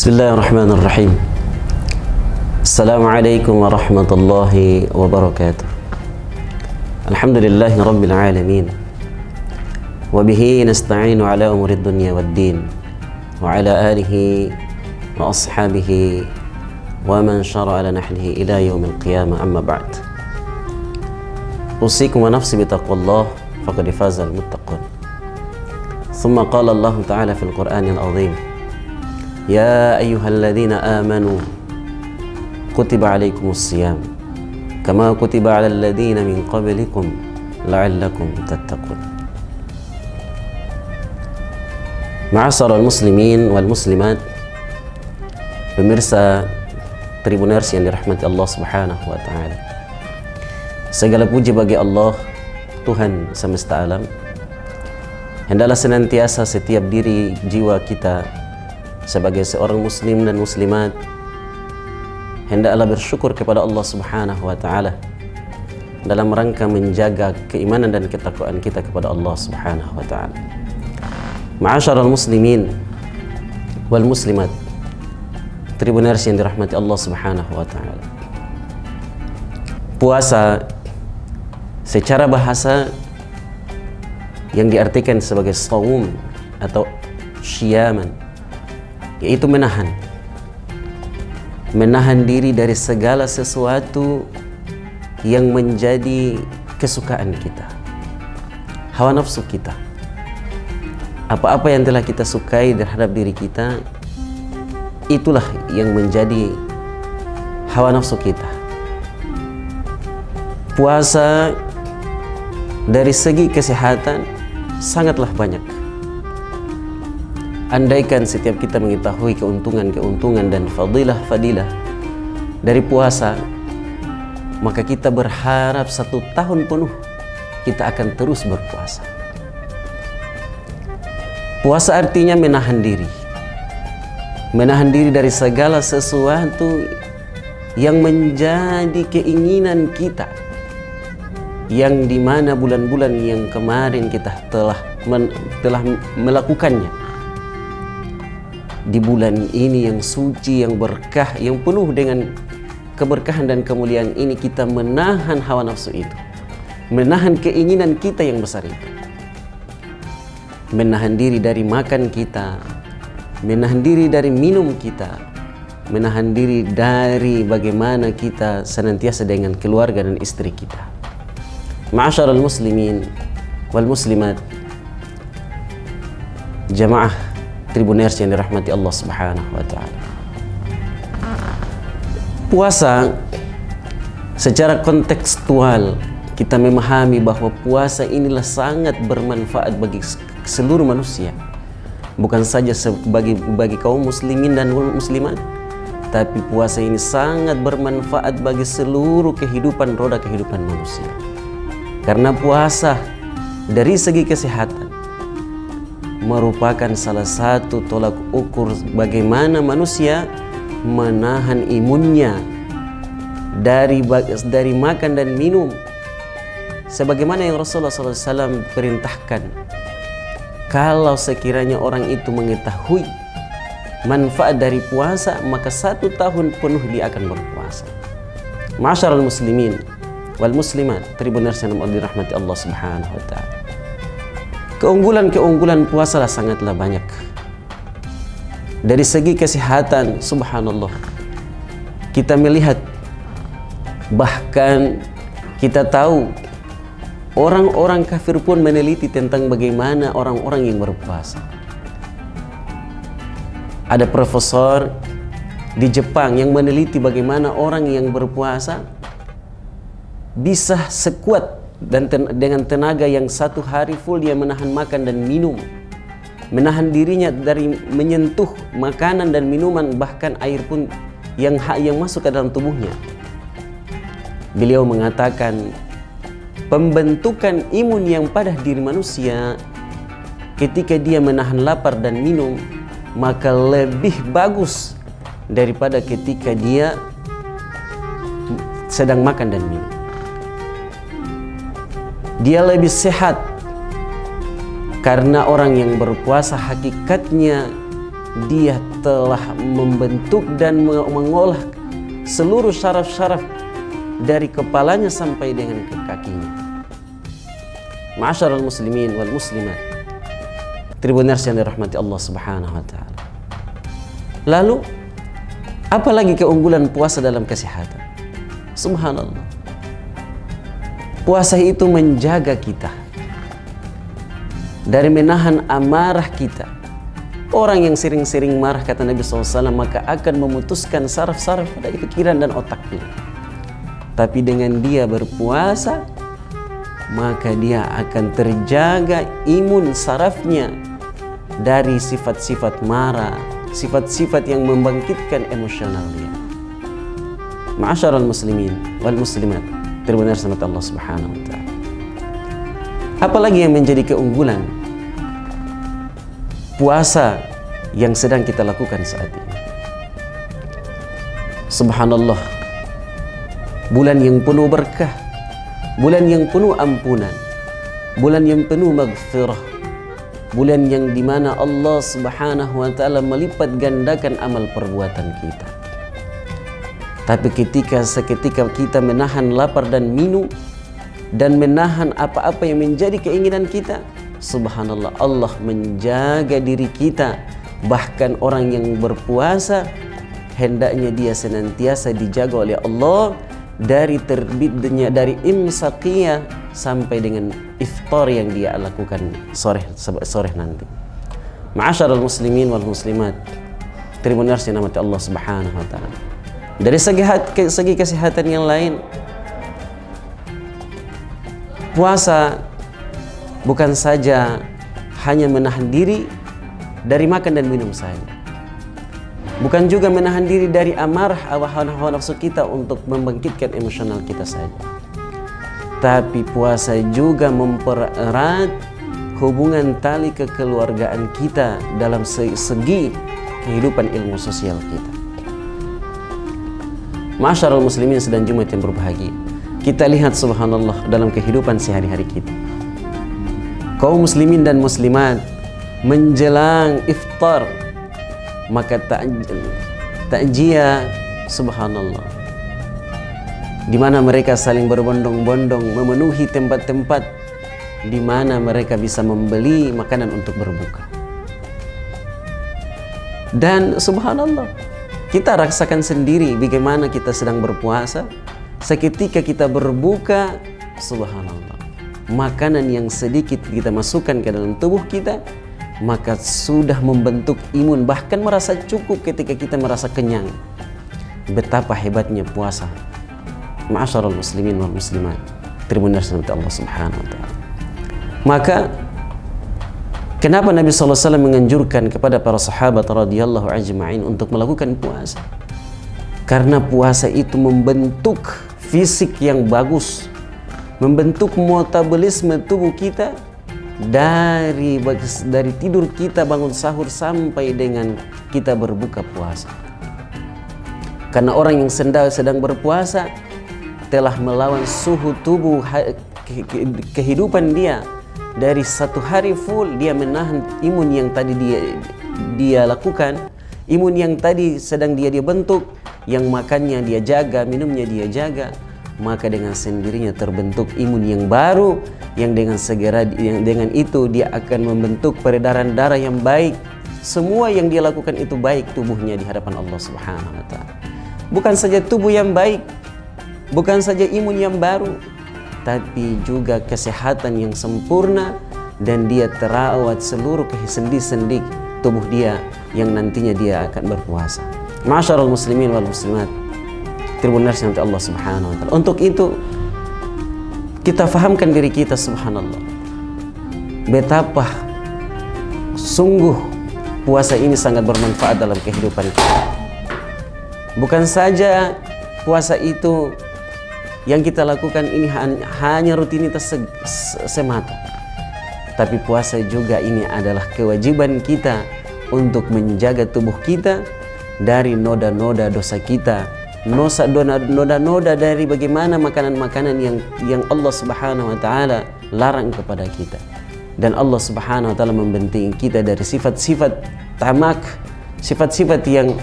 Bismillahirrahmanirrahim. Assalamualaikum warahmatullahi wabarakatuh. Alhamdulillahi rabbil alamin. Wabihi nasta'inu ala umurid dunya waddin. Wa ala alihi wa ashabihi wa man syara ala nahlihi ila yaumil qiyamah, amma ba'd. Usikum wa nafsi bitaqwallah faqad fazal muttaqun. Thumma qala Allah ta'ala fil Qur'anil azim. Ya ayyuhalladzina amanu kutiba alaikumus siyam kama kutiba alal ladzina min qablikum la'allakum tattaqun. Ma'asyaral muslimin wal muslimat, pemirsa Tribuners yang dirahmati Allah Subhanahu wa taala. Segala puji bagi Allah, Tuhan semesta alam. Hendaklah senantiasa setiap diri jiwa kita sebagai seorang muslim dan muslimat hendaklah bersyukur kepada Allah Subhanahu wa taala dalam rangka menjaga keimanan dan ketakwaan kita kepada Allah Subhanahu wa taala. Ma'asyaral muslimin wal muslimat, Tribuners yang dirahmati Allah Subhanahu wa taala. Puasa secara bahasa yang diartikan sebagai shaum atau syiaman, yaitu menahan diri dari segala sesuatu yang menjadi kesukaan kita, hawa nafsu kita. Apa-apa yang telah kita sukai terhadap diri kita, itulah yang menjadi hawa nafsu kita. Puasa dari segi kesehatan sangatlah banyak. Andaikan setiap kita mengetahui keuntungan-keuntungan dan fadilah-fadilah dari puasa, maka kita berharap 1 tahun penuh kita akan terus berpuasa. Puasa artinya menahan diri. Menahan diri dari segala sesuatu yang menjadi keinginan kita, yang dimana bulan-bulan yang kemarin kita telah melakukannya. Di bulan ini yang suci, yang berkah, yang penuh dengan keberkahan dan kemuliaan ini, kita menahan hawa nafsu itu, menahan keinginan kita yang besar itu, menahan diri dari makan kita, menahan diri dari minum kita, menahan diri dari bagaimana kita senantiasa dengan keluarga dan istri kita. Ma'asyaral muslimin wal muslimat, jamaah Tribuners yang dirahmati Allah Subhanahu wa taala. Puasa secara kontekstual kita memahami bahwa puasa inilah sangat bermanfaat bagi seluruh manusia, bukan saja bagi kaum muslimin dan muslimat, tapi puasa ini sangat bermanfaat bagi seluruh kehidupan, roda kehidupan manusia. Karena puasa dari segi kesehatan merupakan salah satu tolak ukur bagaimana manusia menahan imunnya dari makan dan minum, sebagaimana yang Rasulullah SAW perintahkan. Kalau sekiranya orang itu mengetahui manfaat dari puasa, maka 1 tahun penuh dia akan berpuasa. Ma'asyaral muslimin wal muslimat, Tribuners yang dirahmati Allah Subhanahu wa taala. Keunggulan-keunggulan puasa lah sangatlah banyak. Dari segi kesehatan, subhanallah, kita melihat, bahkan kita tahu orang-orang kafir pun meneliti tentang bagaimana orang-orang yang berpuasa. Ada profesor di Jepang yang meneliti bagaimana orang yang berpuasa bisa sekuat dan dengan tenaga yang 1 hari full dia menahan makan dan minum, menahan dirinya dari menyentuh makanan dan minuman, bahkan air pun yang masuk ke dalam tubuhnya. Beliau mengatakan pembentukan imun yang pada diri manusia ketika dia menahan lapar dan minum, maka lebih bagus daripada ketika dia sedang makan dan minum. Dia lebih sehat karena orang yang berpuasa hakikatnya dia telah membentuk dan mengolah seluruh syaraf-syaraf dari kepalanya sampai dengan ke kakinya. Ma'asyiral muslimin wal muslimat, tribuners yang dirahmati Allah Subhanahu wa taala. Lalu apalagi keunggulan puasa dalam kesehatan? Subhanallah. Puasa itu menjaga kita dari menahan amarah kita. Orang yang sering-sering marah, kata Nabi SAW, maka akan memutuskan saraf-saraf pada pikiran dan otaknya. Tapi dengan dia berpuasa, maka dia akan terjaga imun sarafnya dari sifat-sifat marah, sifat-sifat yang membangkitkan emosional dia. Ma'asyiral muslimin wal muslimat, terbenar sama Allah Subhanahu wa taala. Apalagi yang menjadi keunggulan puasa yang sedang kita lakukan saat ini? Subhanallah, bulan yang penuh berkah, bulan yang penuh ampunan, bulan yang penuh maghfirah, bulan yang dimana Allah Subhanahu wa taala melipat gandakan amal perbuatan kita. Tapi seketika kita menahan lapar dan minum dan menahan apa-apa yang menjadi keinginan kita, subhanallah, Allah menjaga diri kita. Bahkan orang yang berpuasa hendaknya dia senantiasa dijaga oleh Allah dari terbitnya, dari imsakiyah sampai dengan iftar yang dia lakukan sore nanti. Ma'asyiral muslimin wal muslimat, tribuners yang dirahmati Allah Subhanahu wa taala. Dari segi kesehatan yang lain, puasa bukan saja hanya menahan diri dari makan dan minum saja, bukan juga menahan diri dari amarah hawa nafsu kita untuk membangkitkan emosional kita saja, tapi puasa juga mempererat hubungan tali kekeluargaan kita dalam segi kehidupan ilmu sosial kita. Ma'asyiral muslimin sedang Jumat yang berbahagia, kita lihat subhanallah dalam kehidupan sehari-hari kita, kaum muslimin dan muslimat menjelang iftar, maka takjiyah subhanallah, di mana mereka saling berbondong-bondong memenuhi tempat-tempat di mana mereka bisa membeli makanan untuk berbuka. Dan subhanallah, kita rasakan sendiri bagaimana kita sedang berpuasa, seketika kita berbuka, subhanallah, makanan yang sedikit kita masukkan ke dalam tubuh kita, maka sudah membentuk imun, bahkan merasa cukup ketika kita merasa kenyang. Betapa hebatnya puasa. Ma'asyiral muslimin wal muslimat, tribuners Allah Subhanahu wa taala. Maka kenapa Nabi SAW menganjurkan kepada para sahabat radhiyallahu ajma'in untuk melakukan puasa? Karena puasa itu membentuk fisik yang bagus, membentuk metabolisme tubuh kita dari tidur kita, bangun sahur sampai dengan kita berbuka puasa. Karena orang yang sedang berpuasa telah melawan suhu tubuh kehidupan dia. Dari satu hari full dia menahan imun yang tadi dia lakukan, imun yang tadi sedang dia bentuk, yang makannya dia jaga, minumnya dia jaga, maka dengan sendirinya terbentuk imun yang baru, yang dengan itu dia akan membentuk peredaran darah yang baik. Semua yang dia lakukan itu baik tubuhnya di hadapan Allah Subhanahu wa taala. Bukan saja tubuh yang baik, bukan saja imun yang baru, tapi juga kesehatan yang sempurna, dan dia terawat seluruh sendi-sendi tubuh dia yang nantinya dia akan berpuasa. Ma'asyiral muslimin wal muslimat, tribuners yang Allah Subhanahu wa taala. Untuk itu kita fahamkan diri kita, subhanallah, betapa sungguh puasa ini sangat bermanfaat dalam kehidupan kita. Bukan saja puasa itu yang kita lakukan ini hanya rutinitas semata, tapi puasa juga ini adalah kewajiban kita untuk menjaga tubuh kita dari noda-noda dosa kita, noda-noda dari bagaimana makanan-makanan yang Allah Subhanahu wa taala larang kepada kita. Dan Allah Subhanahu wa taala membentengi kita dari sifat-sifat tamak, sifat-sifat yang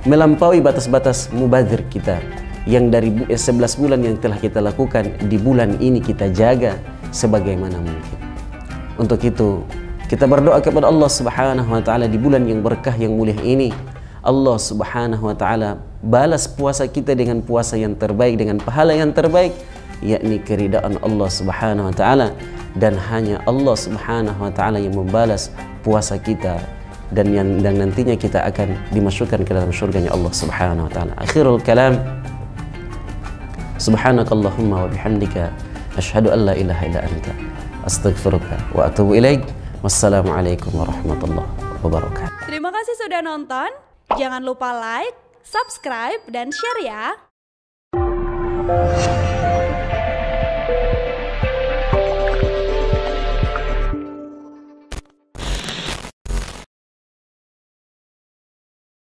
melampaui batas-batas mubadzir kita, yang dari 11 bulan yang telah kita lakukan, di bulan ini kita jaga sebagaimana mungkin. Untuk itu kita berdoa kepada Allah Subhanahu wa taala di bulan yang berkah yang mulia ini, Allah Subhanahu wa taala balas puasa kita dengan puasa yang terbaik, dengan pahala yang terbaik, yakni keridaan Allah Subhanahu wa taala. Dan hanya Allah Subhanahu wa taala yang membalas puasa kita, dan nantinya kita akan dimasukkan ke dalam surganya Allah Subhanahu wa taala. Akhirul kalam, subhanakallahumma wa bihamdika asyhadu an la ilaha illa anta astaghfiruka wa atubu ilaik. Wassalamualaikum warahmatullahi wabarakatuh. Terima kasih sudah nonton. Jangan lupa like, subscribe, dan share ya.